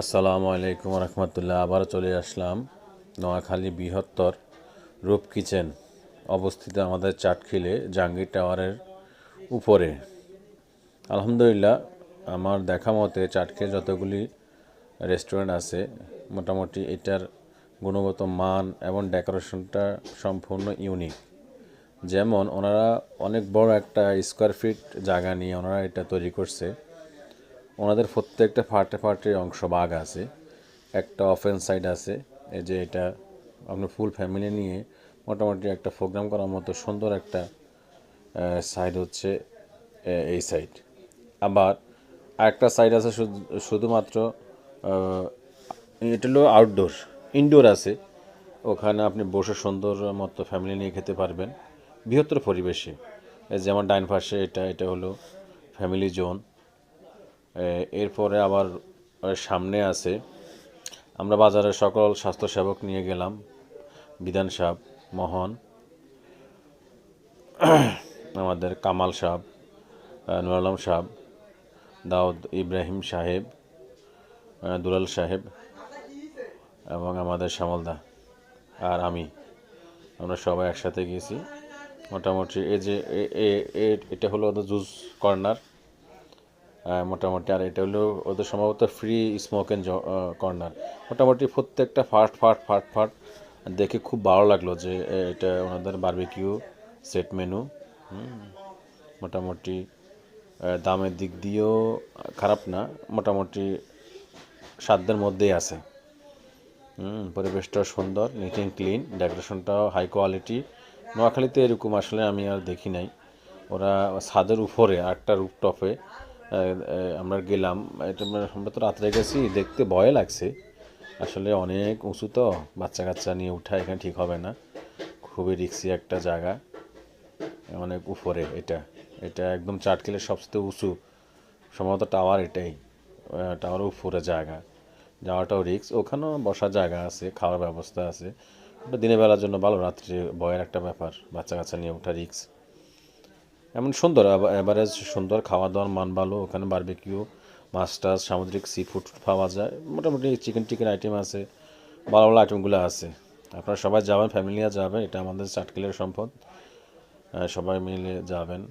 আসসালামু আলাইকুম রহমতুল্লাহ। আবারও চলে আসলাম নোয়াখালী বৃহত্তর রূপ কিচেন অবস্থিত আমাদের চাটখিলে জাহাঙ্গীর টাওয়ারের উপরে। আলহামদুলিল্লাহ, আমার দেখা মতে চাটখিলে যতগুলি রেস্টুরেন্ট আছে মোটামুটি এটার গুণগত মান এবং ডেকোরেশনটা সম্পূর্ণ ইউনিক। যেমন ওনারা অনেক বড় একটা স্কোয়ার ফিট জায়গা নিয়ে ওনারা এটা তৈরি করছে। ওনাদের প্রত্যেকটা পার্টে পার্টে অংশ ভাগ আছে। একটা ওপেন সাইড আছে, এই যে এটা আপনার ফুল ফ্যামিলি নিয়ে মোটামুটি একটা প্রোগ্রাম করার মতো সুন্দর একটা সাইড হচ্ছে এই সাইড। আবার আরেকটা সাইড আছে শুধুমাত্র এটা হলো আউটডোর, ইনডোর আছে। ওখানে আপনি বসে সুন্দর মতো ফ্যামিলি নিয়ে খেতে পারবেন বৃহত্তর পরিবেশে। যেমন ডাইন পাশে এটা হলো ফ্যামিলি জোন। এরপরে আবার সামনে আছে, আমরা বাজারের সকল স্বাস্থ্যসেবক নিয়ে গেলাম, বিধান সাহেব, মোহন, আমাদের কামাল সাহেব, নুর আলম সাহেব, দাউদ ইব্রাহিম সাহেব, দুলাল সাহেব এবং আমাদের শ্যামলদা আর আমরা সবাই একসাথে গেছি। মোটামুটি এই যে এটা হলো ওদের জুস কর্নার মোটামুটি, আর এটা হলো ওদের সম্ভবত ফ্রি স্মোক অ্যান্ড কর্নার। মোটামুটি প্রত্যেকটা ফাট দেখে খুব ভালো লাগলো যে এটা ওনাদের বারবিকিউ সেট মেনু। মোটামুটি দামের দিক দিয়েও খারাপ না, মোটামুটি সাধ্যের মধ্যেই আছে। পরিবেশটাও সুন্দর, নিট অ্যান্ড ক্লিন, ডেকোরেশনটাও হাই কোয়ালিটি। নোয়াখালীতে এরকম আসলে আমি আর দেখি নাই। ওরা ছাদের উপরে একটা রুফটপে আমরা গেলাম, এটা আমরা তো রাত্রে গেছি, দেখতে ভয় লাগছে আসলে, অনেক উঁচু তো, বাচ্চা কাচ্চা নিয়ে উঠা এখানে ঠিক হবে না, খুবই রিস্কি একটা জায়গা, অনেক উপরে। এটা এটা একদম চাটখিলের সবচেয়ে উঁচু সম্ভবত টাওয়ার, এটাই টাওয়ারের উপরে জায়গা, যাওয়াটাও রিস্ক। ওখানেও বসার জায়গা আছে, খাওয়ার ব্যবস্থা আছে, ওটা দিনের বেলার জন্য ভালো, রাত্রে ভয়ের একটা ব্যাপার, বাচ্চা কাচ্চা নিয়ে ওঠা রিস্ক। এমন সুন্দর এভারেজ সুন্দর, খাওয়া দাওয়ার মান ভালো, ওখানে বারবিকিউ, মাছ টাছ, সামুদ্রিক সি ফুড পাওয়া যায়, মোটামুটি চিকেন আইটেম আছে, ভালো ভালো আইটেমগুলো আছে। আপনারা সবাই যাবেন, ফ্যামিলি নিয়ে যাবেন, এটা আমাদের চাটখিলের সম্পদ, সবাই মিলে যাবেন।